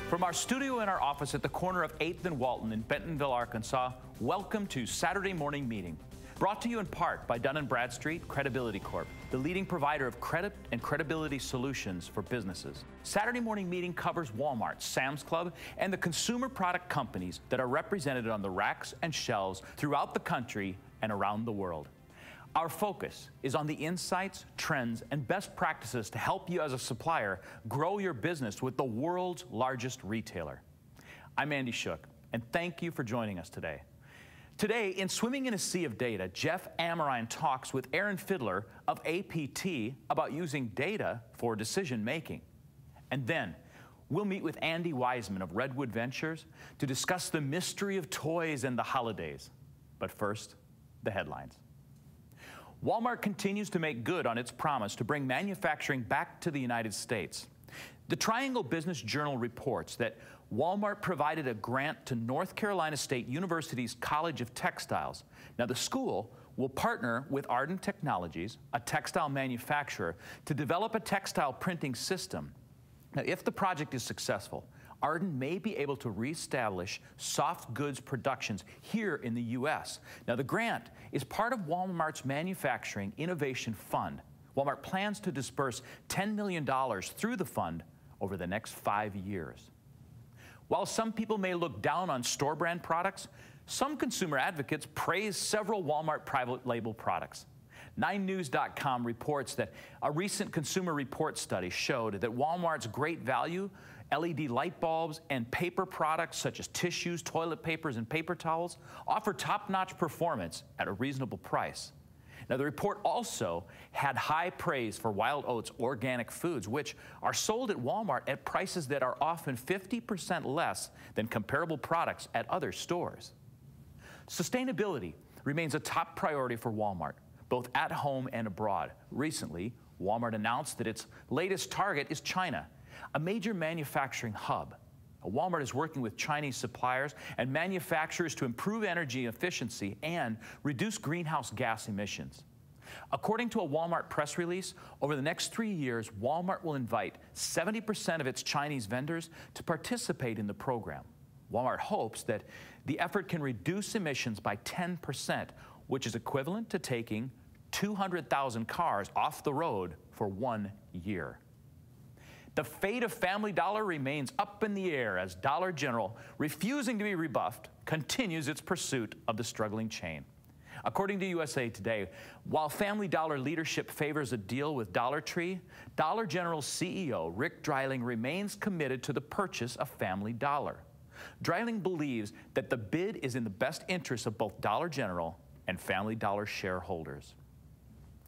From our studio in our office at the corner of 8th and Walton in Bentonville, Arkansas, welcome to Saturday Morning Meeting. Brought to you in part by Dun & Bradstreet Credibility Corp., the leading provider of credit and credibility solutions for businesses. Saturday Morning Meeting covers Walmart, Sam's Club, and the consumer product companies that are represented on the racks and shelves throughout the country and around the world. Our focus is on the insights, trends, and best practices to help you as a supplier grow your business with the world's largest retailer. I'm Andy Shook, and thank you for joining us today. Today, in Swimming in a Sea of Data, Jeff Amerine talks with Ameriine Fidler of APT about using data for decision making. And then, we'll meet with Andy Wiseman of RedwoodVentures to discuss the mystery of toys and the holidays. But first, the headlines. Walmart continues to make good on its promise to bring manufacturing back to the United States. The Triangle Business Journal reports that Walmart provided a grant to North Carolina State University's College of Textiles. Now, the school will partner with Ardent Technologies, a textile manufacturer, to develop a textile printing system. Now, if the project is successful, Ardent may be able to reestablish soft goods productions here in the U.S. Now, the grant is part of Walmart's Manufacturing Innovation Fund. Walmart plans to disperse $10 million through the fund over the next 5 years. While some people may look down on store brand products, some consumer advocates praise several Walmart private label products. 9news.com reports that a recent consumer report study showed that Walmart's great value LED light bulbs and paper products such as tissues, toilet papers, and paper towels offer top-notch performance at a reasonable price. Now, the report also had high praise for Wild Oats organic foods, which are sold at Walmart at prices that are often 50% less than comparable products at other stores. Sustainability remains a top priority for Walmart, both at home and abroad. Recently, Walmart announced that its latest target is China, a major manufacturing hub. Walmart is working with Chinese suppliers and manufacturers to improve energy efficiency and reduce greenhouse gas emissions. According to a Walmart press release, over the next 3 years, Walmart will invite 70% of its Chinese vendors to participate in the program. Walmart hopes that the effort can reduce emissions by 10%, which is equivalent to taking 200,000 cars off the road for 1 year. The fate of Family Dollar remains up in the air as Dollar General, refusing to be rebuffed, continues its pursuit of the struggling chain. According to USA Today, while Family Dollar leadership favors a deal with Dollar Tree, Dollar General's CEO, Rick Dreiling, remains committed to the purchase of Family Dollar. Dreiling believes that the bid is in the best interest of both Dollar General and Family Dollar shareholders.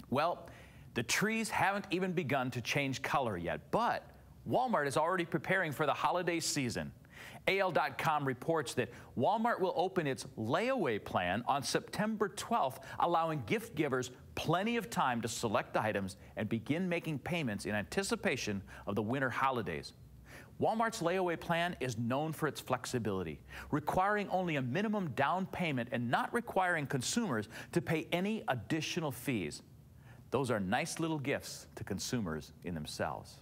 Well, the trees haven't even begun to change color yet, but Walmart is already preparing for the holiday season. AL.com reports that Walmart will open its Layaway plan on September 12th, allowing gift givers plenty of time to select items and begin making payments in anticipation of the winter holidays. Walmart's Layaway plan is known for its flexibility, requiring only a minimum down payment and not requiring consumers to pay any additional fees. Those are nice little gifts to consumers in themselves.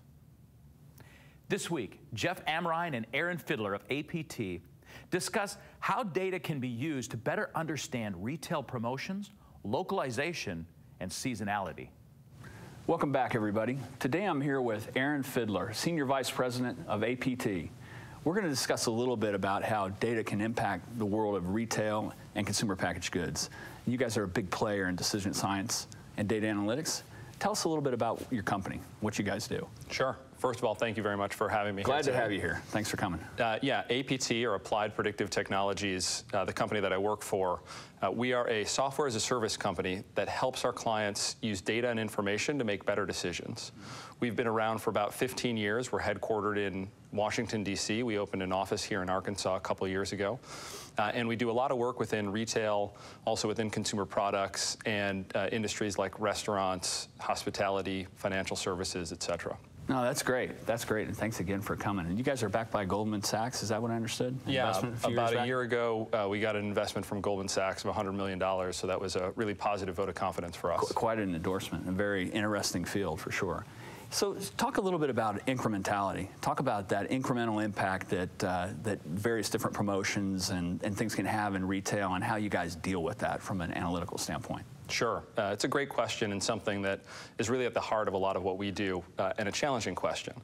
This week, Jeff Amerine and Ameriine Fidler of APT discuss how data can be used to better understand retail promotions, localization, and seasonality. Welcome back, everybody. Today I'm here with Ameriine Fidler, Senior Vice President of APT. We're going to discuss a little bit about how data can impact the world of retail and consumer packaged goods. You guys are a big player in decision science and data analytics. Tell us a little bit about your company, what you guys do. Sure. First of all, thank you very much for having me here Glad today. to have you here. Thanks for coming. Yeah, APT, or Applied Predictive Technologies, the company that I work for, we are a software as a service company that helps our clients use data and information to make better decisions. We've been around for about 15 years. We're headquartered in Washington, D.C. We opened an office here in Arkansas a couple of years ago. And we do a lot of work within retail, also within consumer products, and industries like restaurants, hospitality, financial services, et cetera. No, that's great. That's great, and thanks again for coming. And you guys are backed by Goldman Sachs, is that what I understood? Yeah, about a year ago, we got an investment from Goldman Sachs of $100 million, so that was a really positive vote of confidence for us. Quite an endorsement, a very interesting field for sure. So talk a little bit about incrementality. Talk about that incremental impact that, that various different promotions and things can have in retail, and how you guys deal with that from an analytical standpoint. Sure. It's a great question, and something that is really at the heart of a lot of what we do, and a challenging question.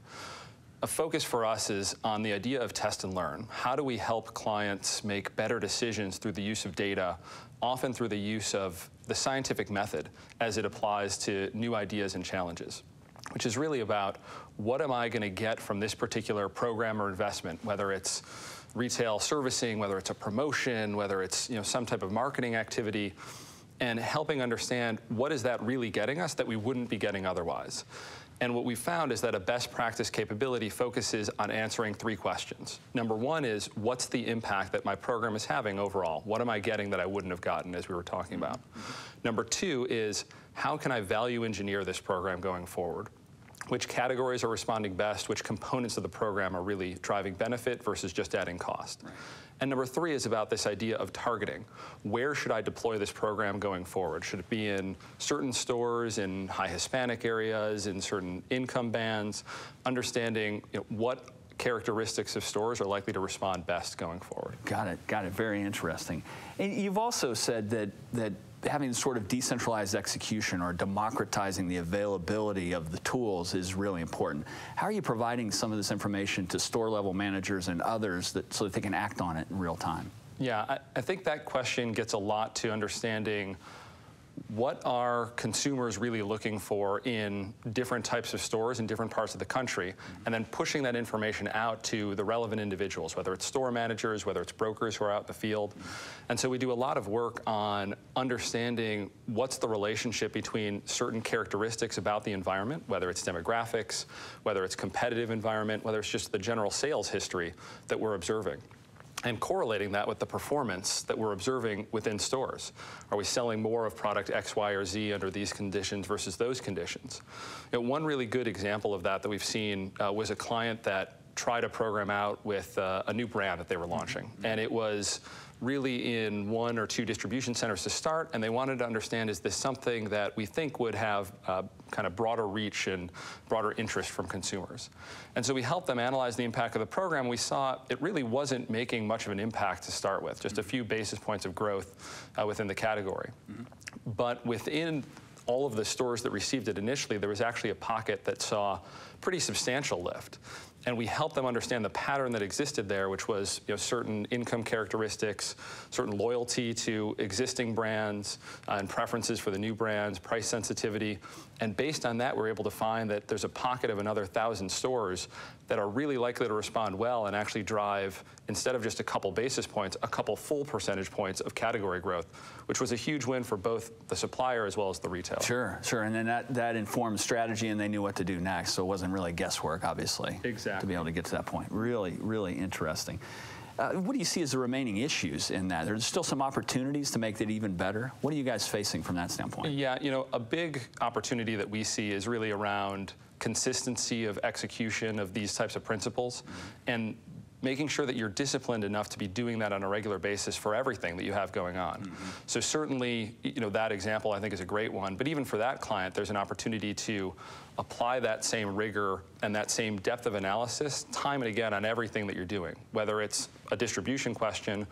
A focus for us is on the idea of test and learn. How do we help clients make better decisions through the use of data, often through the use of the scientific method as it applies to new ideas and challenges, which is really about what am I going to get from this particular program or investment, whether it's retail servicing, whether it's a promotion, whether it's some type of marketing activity, and helping understand what is that really getting us that we wouldn't be getting otherwise. And what we found is that a best practice capability focuses on answering 3 questions. Number 1 is, what's the impact that my program is having overall? What am I getting that I wouldn't have gotten, as we were talking about? Number 2 is, how can I value engineer this program going forward? Which categories are responding best? Which components of the program are really driving benefit versus just adding cost? Right. And number 3 is about this idea of targeting. Where should I deploy this program going forward? Should it be in certain stores, in high Hispanic areas, in certain income bands? Understanding what characteristics of stores are likely to respond best going forward. Got it. Got it. Very interesting. And you've also said that having sort of decentralized execution or democratizing the availability of the tools is really important. How are you providing some of this information to store-level managers and others so that they can act on it in real time? Yeah, I think that question gets a lot to understanding what are consumers really looking for in different types of stores in different parts of the country, and then pushing that information out to the relevant individuals, whether it's store managers, whether it's brokers who are out in the field. And so we do a lot of work on understanding what's the relationship between certain characteristics about the environment, whether it's demographics, whether it's competitive environment, whether it's just the general sales history that we're observing, and correlating that with the performance that we're observing within stores. Are we selling more of product X, Y, or Z under these conditions versus those conditions? One really good example of that we've seen was a client that tried a program out with a new brand that they were launching. And it was really in 1 or 2 distribution centers to start, and they wanted to understand, is this something that we think would have kind of broader reach and broader interest from consumers? And so we helped them analyze the impact of the program. We saw it really wasn't making much of an impact to start with, just a few basis points of growth within the category. But within all of the stores that received it initially, there was actually a pocket that saw pretty substantial lift. And we helped them understand the pattern that existed there, which was certain income characteristics, certain loyalty to existing brands, and preferences for the new brands, price sensitivity. And based on that, we're able to find that there's a pocket of another 1,000 stores that are really likely to respond well and actually drive, instead of just a couple basis points, a couple full percentage points of category growth, which was a huge win for both the supplier as well as the retailer. Sure, sure. And then that informed strategy, and they knew what to do next. So it wasn't really guesswork, obviously. Exactly. To be able to get to that point. Really, really interesting. What do you see as the remaining issues in that? There's still some opportunities to make that even better. What are you guys facing from that standpoint? Yeah, a big opportunity that we see is really around consistency of execution of these types of principles, and making sure that you're disciplined enough to be doing that on a regular basis for everything that you have going on. So certainly, that example I think is a great one, but even for that client, there's an opportunity to apply that same rigor and that same depth of analysis time and again on everything that you're doing, whether it's a distribution question,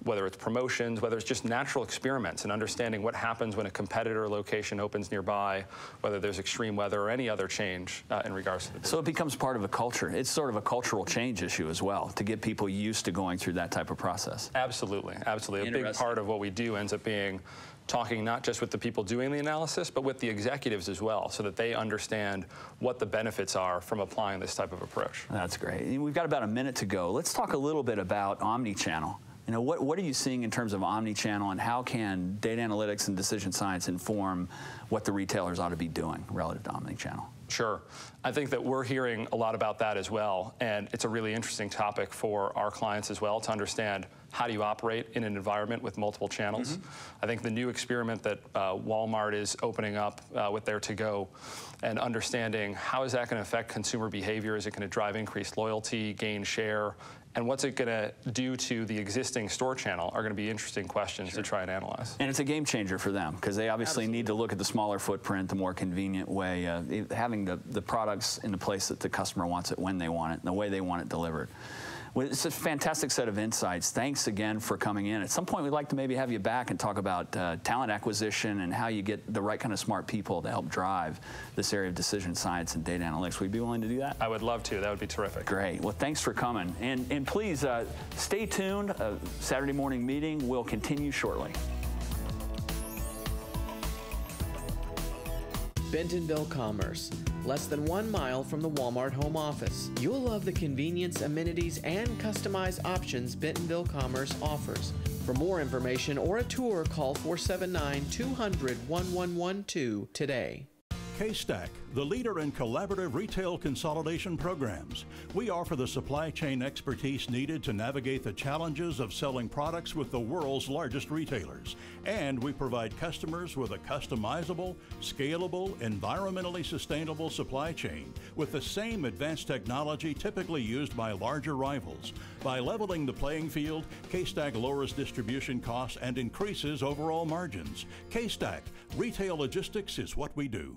whether it's promotions, whether it's just natural experiments and understanding what happens when a competitor location opens nearby, whether there's extreme weather or any other change in regards to the business. So it becomes part of a culture. It's sort of a cultural change issue as well, to get people used to going through that type of process. Absolutely, absolutely. A big part of what we do ends up being talking not just with the people doing the analysis, but with the executives as well, so that they understand what the benefits are from applying this type of approach. That's great. We've got about a minute to go. Let's talk a little bit about omni-channel. What are you seeing in terms of omni-channel, and how can data analytics and decision science inform what the retailers ought to be doing relative to omni-channel? Sure. I think that we're hearing a lot about that as well, and it's a really interesting topic for our clients as well to understand how do you operate in an environment with multiple channels. I think the new experiment that Walmart is opening up with their to-go, and understanding how is that going to affect consumer behavior, is it going to drive increased loyalty, gain share, and what's it going to do to the existing store channel are going to be interesting questions to try and analyze. And it's a game changer for them because they obviously need to look at the smaller footprint, the more convenient way, having the products in the place that the customer wants it, when they want it, and the way they want it delivered. Well, it's a fantastic set of insights. Thanks again for coming in. At some point, we'd like to maybe have you back and talk about talent acquisition and how you get the right kind of smart people to help drive this area of decision science and data analytics. Would you be willing to do that? I would love to. That would be terrific. Great. Well, thanks for coming. And please stay tuned. Saturday morning meeting will continue shortly. Bentonville Commerce, less than 1 mile from the Walmart home office. You'll love the convenience, amenities, and customized options Bentonville Commerce offers. For more information or a tour, call 479-200-1112 today. K-Stack, the leader in collaborative retail consolidation programs. We offer the supply chain expertise needed to navigate the challenges of selling products with the world's largest retailers. And we provide customers with a customizable, scalable, environmentally sustainable supply chain with the same advanced technology typically used by larger rivals. By leveling the playing field, K-Stack lowers distribution costs and increases overall margins. K-Stack, retail logistics is what we do.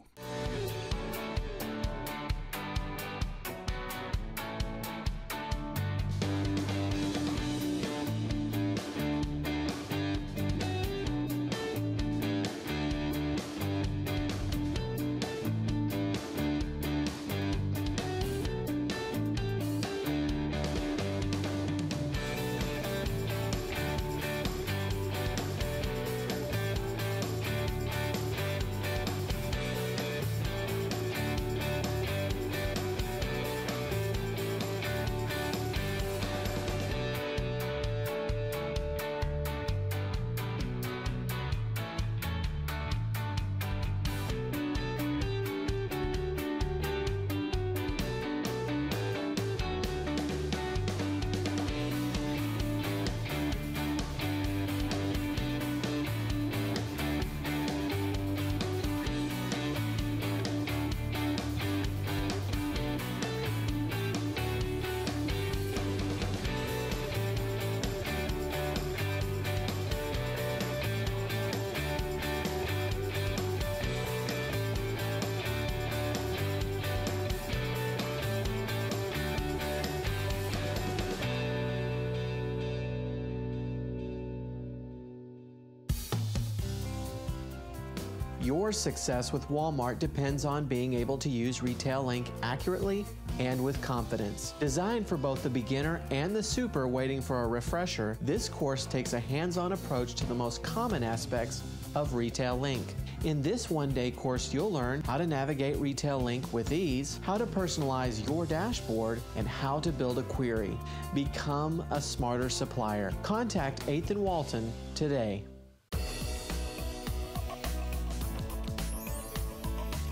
Your success with Walmart depends on being able to use Retail Link accurately and with confidence. Designed for both the beginner and the super waiting for a refresher, this course takes a hands-on approach to the most common aspects of Retail Link. In this one-day course, you'll learn how to navigate Retail Link with ease, how to personalize your dashboard, and how to build a query. Become a smarter supplier. Contact 8th and Walton today.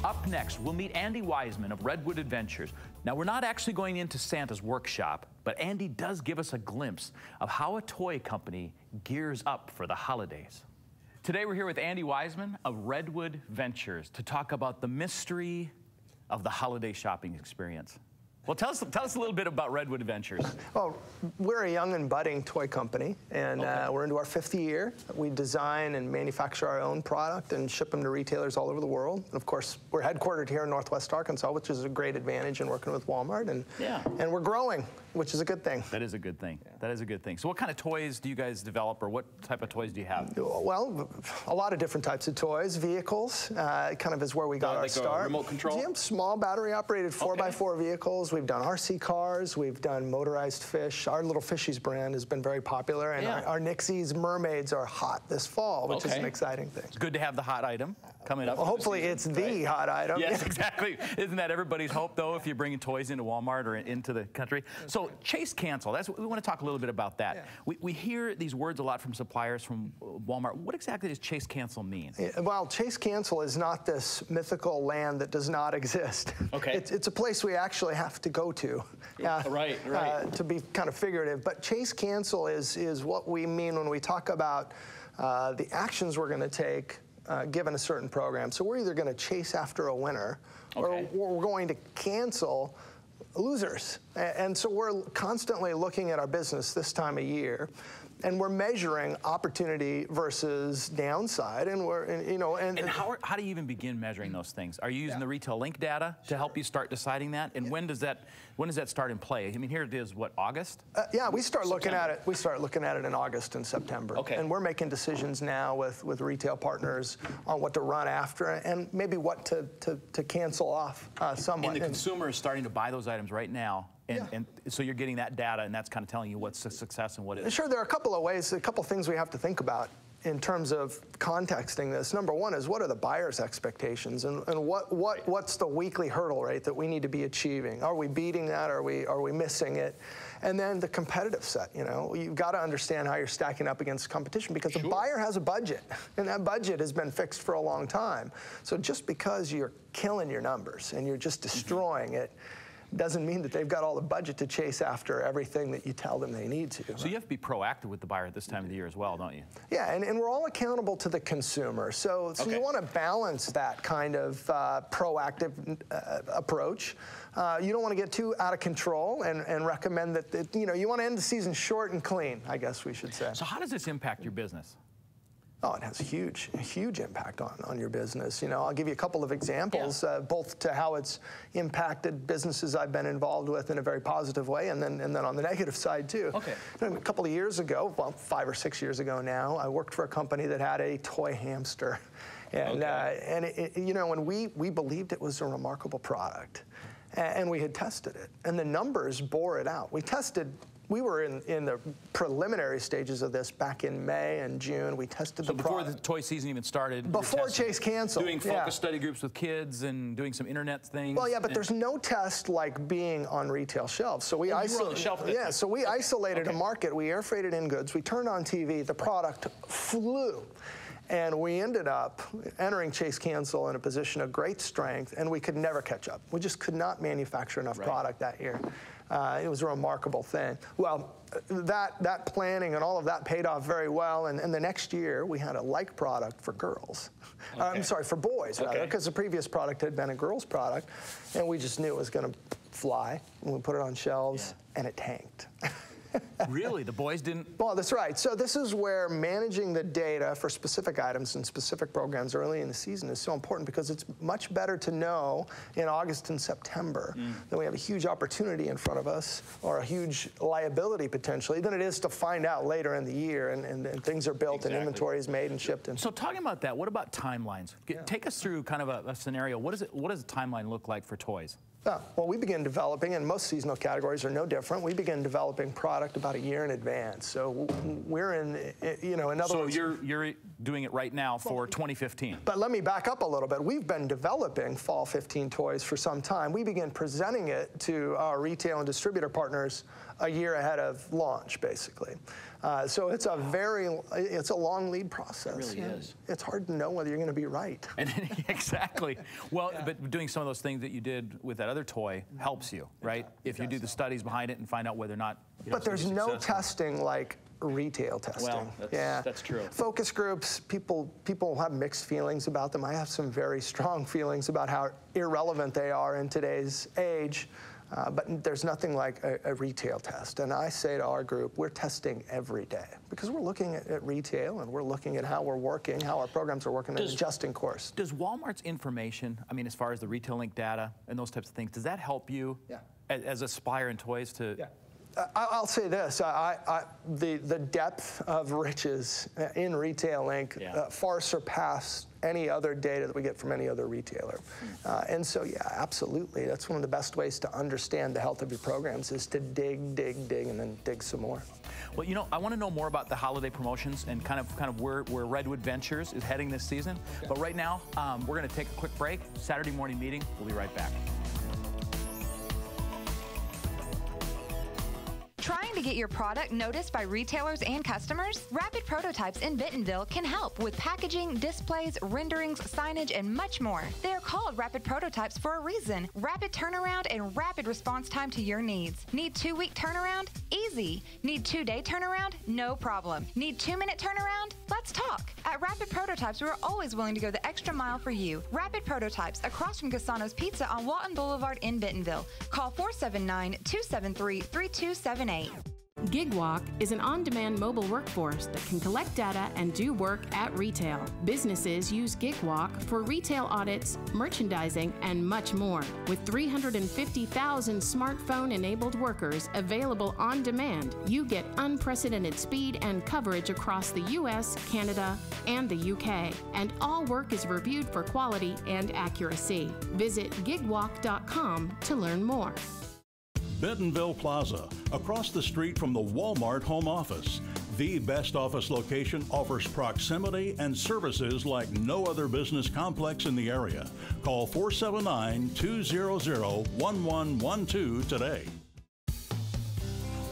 Up next, we'll meet Andy Wiseman of RedwoodVentures. Now, we're not actually going into Santa's workshop, but Andy does give us a glimpse of how a toy company gears up for the holidays. Today, we're here with Andy Wiseman of RedwoodVentures to talk about the mystery of the holiday shopping experience. Well, tell us a little bit about RedwoodVentures. Well, we're a young and budding toy company, and we're into our 5th year. We design and manufacture our own product and ship them to retailers all over the world. And of course, we're headquartered here in Northwest Arkansas, which is a great advantage in working with Walmart. And we're growing, which is a good thing. That is a good thing. Yeah. That is a good thing. So what kind of toys do you guys develop, or what type of toys do you have? Well, a lot of different types of toys. Vehicles kind of is where we got our start. Remote control? Yeah, small battery-operated 4x4 vehicles. We've done RC cars. We've done motorized fish. Our Little Fishies brand has been very popular, and our Nixies mermaids are hot this fall, which is an exciting thing. It's good to have the hot item coming up. Well, hopefully it's the hot item. Yes, exactly. Isn't that everybody's hope, though, if you're bringing toys into Walmart or into the country? So chase cancel, that's what we want to talk a little bit about that. Yeah. We hear these words a lot from suppliers from Walmart. What exactly does chase cancel mean? Well, chase cancel is not this mythical land that does not exist. Okay. It's a place we actually have to go to. Right. To be kind of figurative. But chase cancel is what we mean when we talk about the actions we're going to take given a certain program. So we're either going to chase after a winner, or we're going to cancel losers. And so we're constantly looking at our business this time of year, and we're measuring opportunity versus downside, and how do you even begin measuring those things? Are you using the retail link data to help you start deciding that? And when does that start in play? I mean, here it is, what, August? Yeah, we start looking at it. We start looking at it in August and September. Okay. And we're making decisions now with retail partners on what to run after and maybe what to cancel off somewhat. And the consumer is starting to buy those items right now. And so you're getting that data, and that's kind of telling you what's a success and what isn't. Sure, there are a couple of ways, a couple of things we have to think about in terms of contexting this. Number one is, what are the buyer's expectations, and what's the weekly hurdle rate that we need to be achieving? Are we beating that? Are we missing it? And then the competitive set. You've got to understand how you're stacking up against competition, because the buyer has a budget, and that budget has been fixed for a long time. So just because you're killing your numbers and you're just destroying it, doesn't mean that they've got all the budget to chase after everything that you tell them they need to. So you have to be proactive with the buyer at this time of the year as well, don't you? Yeah, and we're all accountable to the consumer. So you want to balance that kind of proactive approach. You don't want to get too out of control and recommend that, you want to end the season short and clean, I guess we should say. So how does this impact your business? Oh, it has a huge impact on your business. I'll give you a couple of examples, both to how it's impacted businesses I've been involved with in a very positive way, and then on the negative side too. Okay. A couple of years ago, well, 5 or 6 years ago now, I worked for a company that had a toy hamster, and when we believed it was a remarkable product, and we had tested it, and the numbers bore it out. We were in the preliminary stages of this back in May and June. We tested the product. So before the toy season even started? Before Chase canceled. Doing focus study groups with kids and doing some internet things? Well, yeah, but there's no test like being on retail shelves. So we isolated a market. We air freighted in goods. We turned on TV. The product flew. And we ended up entering Chase Cancel in a position of great strength, and we could never catch up. We just could not manufacture enough product that year. It was a remarkable thing. Well, that planning and all of that paid off very well, and the next year we had a like product for girls. I'm sorry, for boys, rather, because the previous product had been a girls' product, and we just knew it was going to fly, and we put it on shelves, and it tanked. Really? The boys didn't? Well, that's right. So this is where managing the data for specific items and specific programs early in the season is so important, because it's much better to know in August and September that we have a huge opportunity in front of us, or a huge liability potentially, than it is to find out later in the year and things are built and inventory is made and shipped. So talking about that, what about timelines? Take us through kind of a scenario. What does the timeline look like for toys? Well, we begin developing, and most seasonal categories are no different. We begin developing product about a year in advance. So we're in other words. So you're doing it right now for 2015. But let me back up a little bit. We've been developing Fall 15 toys for some time. We began presenting it to our retail and distributor partners a year ahead of launch, basically. So it's a long lead process. It really is. It's hard to know whether you're going to be right. Exactly. Well, but doing some of those things that you did with that other toy helps you, right? If you do the studies behind it and find out whether or not. But there's no testing like retail testing. Well, that's true. Focus groups, people have mixed feelings about them. I have some very strong feelings about how irrelevant they are in today's age. But there's nothing like a retail test. And I say to our group, we're testing every day, because we're looking at retail, and we're looking at how we're working, how our programs are working, and adjusting course. Does Walmart's information, I mean, as far as the retail link data and those types of things, does that help you as a supplier in toys to? I'll say this, the depth of riches in Retail Link far surpass any other data that we get from any other retailer. And so, absolutely, that's one of the best ways to understand the health of your programs, is to dig, and then dig some more. Well, I want to know more about the holiday promotions and kind of where Redwood Ventures is heading this season. But right now, we're going to take a quick break. Saturday morning meeting. We'll be right back. Trying to get your product noticed by retailers and customers? Rapid Prototypes in Bentonville can help with packaging, displays, renderings, signage, and much more. They are called Rapid Prototypes for a reason. Rapid turnaround and rapid response time to your needs. Need 2-week turnaround? Easy. Need 2-day turnaround? No problem. Need 2-minute turnaround? Let's talk. At Rapid Prototypes, we're always willing to go the extra mile for you. Rapid Prototypes, across from Gasano's Pizza on Walton Boulevard in Bentonville. Call 479-273-3278. GigWalk is an on-demand mobile workforce that can collect data and do work at retail. Businesses use GigWalk for retail audits, merchandising, and much more. With 350,000 smartphone-enabled workers available on demand, you get unprecedented speed and coverage across the U.S., Canada, and the UK. And all work is reviewed for quality and accuracy. Visit gigwalk.com to learn more. Bentonville Plaza, across the street from the Walmart home office. The best office location offers proximity and services like no other business complex in the area. Call 479-200-1112 today.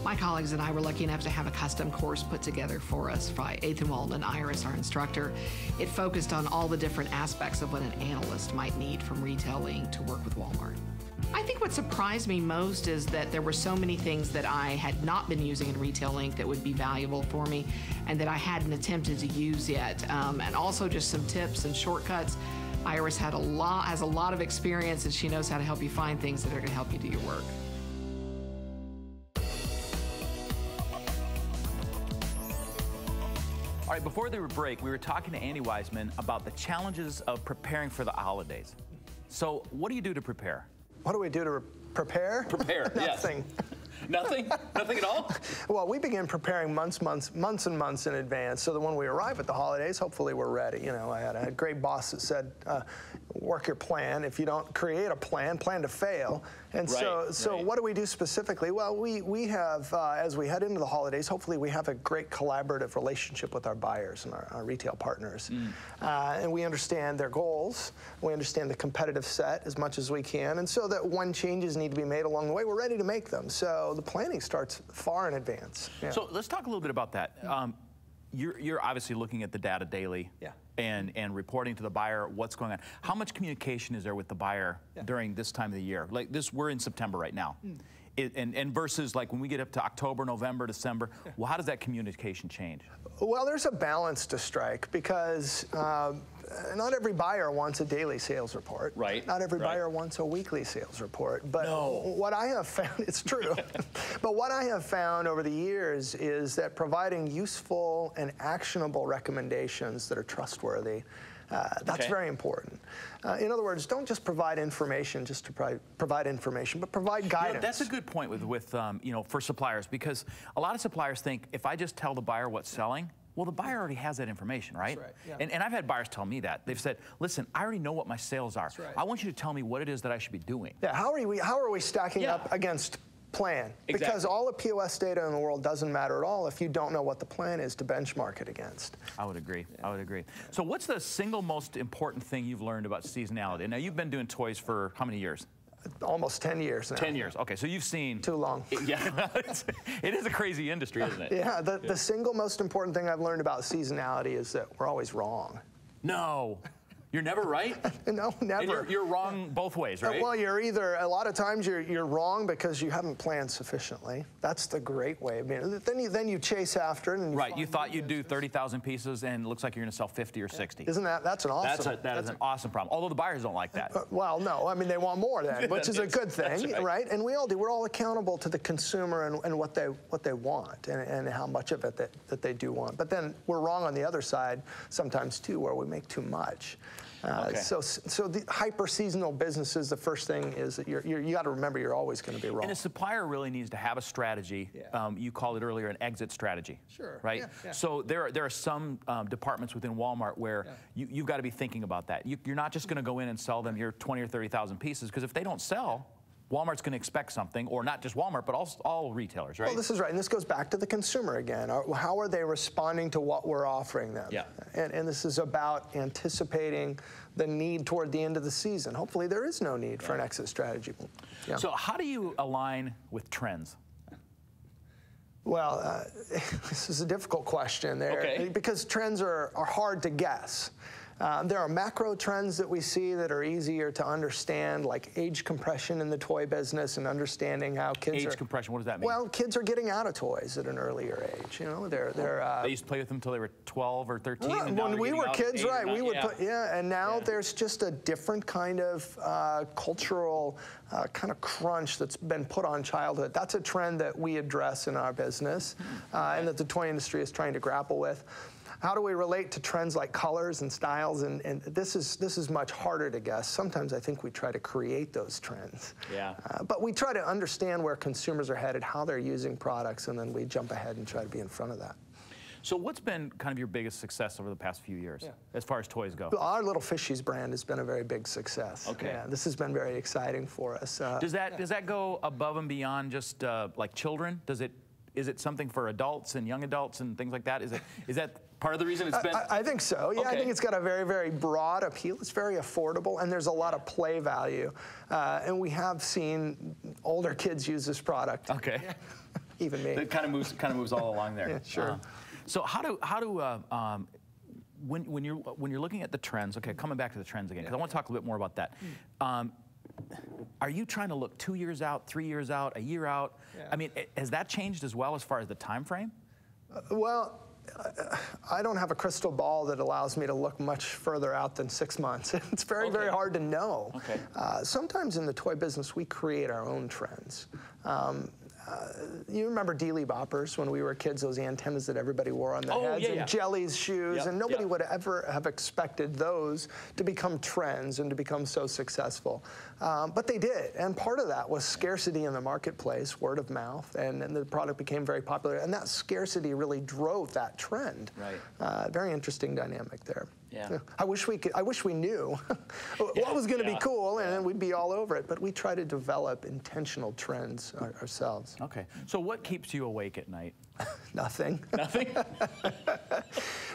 My colleagues and I were lucky enough to have a custom course put together for us by 8th and Walton and Iris, our instructor. It focused on all the different aspects of what an analyst might need from retailing to work with Walmart. I think what surprised me most is that there were so many things that I had not been using in Retail Link that would be valuable for me and that I hadn't attempted to use yet. And also just some tips and shortcuts. Iris has a lot of experience, and she knows how to help you find things that are going to help you do your work. All right, before the break, we were talking to Andy Wiseman about the challenges of preparing for the holidays. So what do you do to prepare? What do we do to prepare? Prepare, Nothing. Yes. Nothing? Nothing at all? Well, we begin preparing months and months in advance so that when we arrive at the holidays, hopefully we're ready. You know, I had a great boss that said, work your plan. If you don't create a plan, plan to fail. And so what do we do specifically? Well, we have, as we head into the holidays, hopefully we have a great collaborative relationship with our buyers and our retail partners. And we understand their goals. We understand the competitive set as much as we can. And so that when changes need to be made along the way, we're ready to make them. So the planning starts far in advance. Yeah. So let's talk a little bit about that. You're obviously looking at the data daily and reporting to the buyer what's going on. How much communication is there with the buyer during this time of the year? Like this, we're in September right now. And versus like when we get up to October, November, December, well, how does that communication change? Well, there's a balance to strike because not every buyer wants a daily sales report. Right. Not every buyer wants a weekly sales report. But what I have found, it's true, but what I have found over the years is that providing useful and actionable recommendations that are trustworthy, that's very important. In other words, don't just provide information just to provide information, but provide guidance. You know, that's a good point with you know, for suppliers, because a lot of suppliers think if I just tell the buyer what's selling, well, the buyer already has that information, right? That's right. Yeah. And I've had buyers tell me that. They've said, listen, I already know what my sales are. Right. I want you to tell me what it is that I should be doing. Yeah, how are we stacking up against plan? Exactly. Because all the POS data in the world doesn't matter at all if you don't know what the plan is to benchmark it against. I would agree. I would agree. So what's the single most important thing you've learned about seasonality? Now, you've been doing toys for how many years? Almost 10 years now. 10 years. Okay, so you've seen... Too long. Yeah, it is a crazy industry, isn't it? Yeah, the single most important thing I've learned about seasonality is that we're always wrong. No. You're never right? No, never. And you're wrong both ways, right? Well, you're either, a lot of times you're wrong because you haven't planned sufficiently. That's the great way of being. Then you chase after it. And you thought you'd do 30,000 pieces and it looks like you're going to sell 50 or 60. Isn't that's an awesome... That is an awesome problem. Although the buyers don't like that. Well, no, I mean, they want more then, which is a good thing, right? And we all do. We're all accountable to the consumer and what they want and how much of it that they do want. But then we're wrong on the other side sometimes too, where we make too much. So the hyper-seasonal businesses, the first thing is that you got to remember you're always going to be wrong. And a supplier really needs to have a strategy. You called it earlier an exit strategy. Sure. Right? Yeah. So there are some departments within Walmart where you've got to be thinking about that. You're not just going to go in and sell them your 20 or 30,000 pieces, because if they don't sell, Walmart's going to expect something, or not just Walmart, but all retailers, right? Well, this is right, and this goes back to the consumer again. How are they responding to what we're offering them? Yeah. And this is about anticipating the need toward the end of the season. Hopefully there is no need for an exit strategy. Yeah. So how do you align with trends? Well, this is a difficult question there, because trends are hard to guess. There are macro trends that we see that are easier to understand, like age compression in the toy business and understanding how kids Age compression, what does that mean? Well, kids are getting out of toys at an earlier age. You know, they used to play with them until they were 12 or 13. And when we were kids, right? We would put, and now Yeah. there's just a different kind of cultural kind of crunch that's been put on childhood. That's a trend that we address in our business, and that the toy industry is trying to grapple with. How do we relate to trends like colors and styles? And this is much harder to guess. Sometimes I think we try to create those trends. Yeah. But we try to understand where consumers are headed, how they're using products, and then we jump ahead and try to be in front of that. So what's been kind of your biggest success over the past few years, as far as toys go? Our Little Fishies brand has been a very big success. Okay. Yeah, this has been very exciting for us. Does that go above and beyond just like children? Is it something for adults and young adults and things like that? Is that part of the reason it's been? I think so. Yeah, Okay. I think it's got a very, very broad appeal. It's very affordable, and there's a lot of play value. And we have seen older kids use this product. Okay. Even me. It kind of moves all along there. Yeah, sure. So how do when you're looking at the trends? Okay, coming back to the trends again, because I want to talk a little bit more about that. Are you trying to look 2 years out, 3 years out, a year out? Yeah. I mean, has that changed as well as far as the time frame? Well, I don't have a crystal ball that allows me to look much further out than 6 months. It's very, very hard to know. Okay. Sometimes in the toy business, we create our own trends. You remember Dealy Boppers when we were kids, those antennas that everybody wore on their heads, and Jelly's shoes, and nobody would ever have expected those to become trends and to become so successful. But they did, and part of that was scarcity in the marketplace, word of mouth, and the product became very popular, and that scarcity really drove that trend. Right. Very interesting dynamic there. Yeah. I wish we knew what was going to be cool, and then we'd be all over it. But we try to develop intentional trends ourselves. Okay. So what keeps you awake at night? Nothing. Nothing?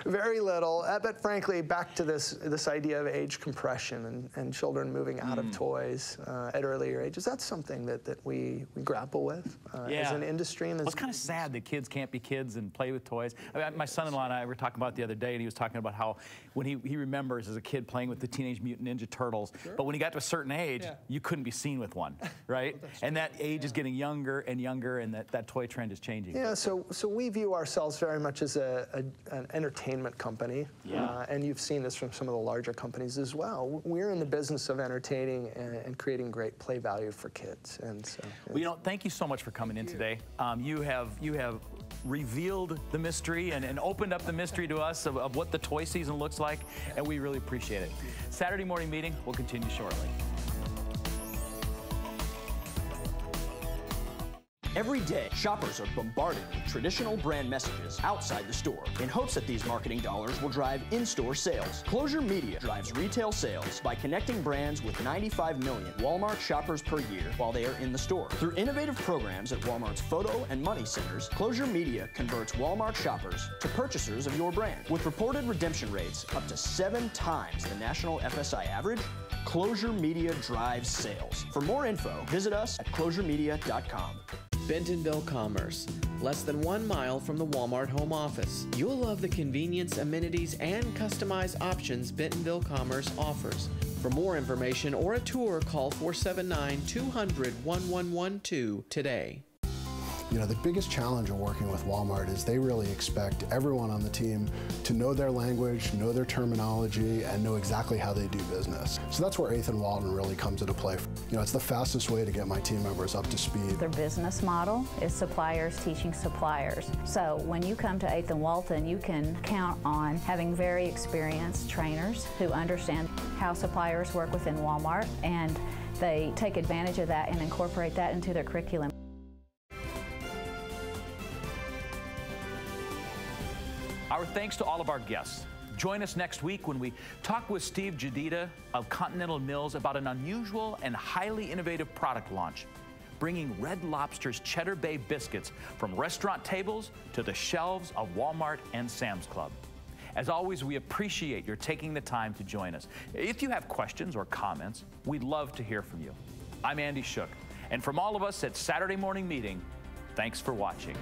Very little. But frankly, back to this idea of age compression and children moving out of toys at earlier ages. That's something that we grapple with as an industry. And it's kind of sad that kids can't be kids and play with toys. I mean, my son-in-law and I were talking about it the other day, and he was talking about how when he remembers as a kid playing with the Teenage Mutant Ninja Turtles, but when he got to a certain age, you couldn't be seen with one, right? And that age is getting younger and younger, and that toy trend is changing. Yeah, so we view ourselves very much as an entertainment company, and you've seen this from some of the larger companies as well. We're in the business of entertaining and creating great play value for kids, and so. Well, you know, thank you so much for coming in today. You have revealed the mystery and opened up the mystery to us of what the toy season looks like, and we really appreciate it. Saturday morning meeting will continue shortly. Every day, shoppers are bombarded with traditional brand messages outside the store in hopes that these marketing dollars will drive in-store sales. Closure Media drives retail sales by connecting brands with 95 million Walmart shoppers per year while they are in the store. Through innovative programs at Walmart's photo and money centers, Closure Media converts Walmart shoppers to purchasers of your brand. With reported redemption rates up to 7 times the national FSI average, Closure Media drives sales. For more info, visit us at closuremedia.com. Bentonville Commerce, less than 1 mile from the Walmart home office. You'll love the convenience, amenities, and customized options Bentonville Commerce offers. For more information or a tour, call 479-200-1112 today. You know, the biggest challenge of working with Walmart is they really expect everyone on the team to know their language, know their terminology, and know exactly how they do business. So that's where 8th and Walton really comes into play. You know, it's the fastest way to get my team members up to speed. Their business model is suppliers teaching suppliers. So when you come to 8th and Walton, you can count on having very experienced trainers who understand how suppliers work within Walmart, and they take advantage of that and incorporate that into their curriculum. Our thanks to all of our guests. Join us next week when we talk with Steve Jadida of Continental Mills about an unusual and highly innovative product launch, bringing Red Lobster's Cheddar Bay biscuits from restaurant tables to the shelves of Walmart and Sam's Club. As always, we appreciate your taking the time to join us. If you have questions or comments, we'd love to hear from you. I'm Andy Shook, and from all of us at Saturday Morning Meeting, thanks for watching.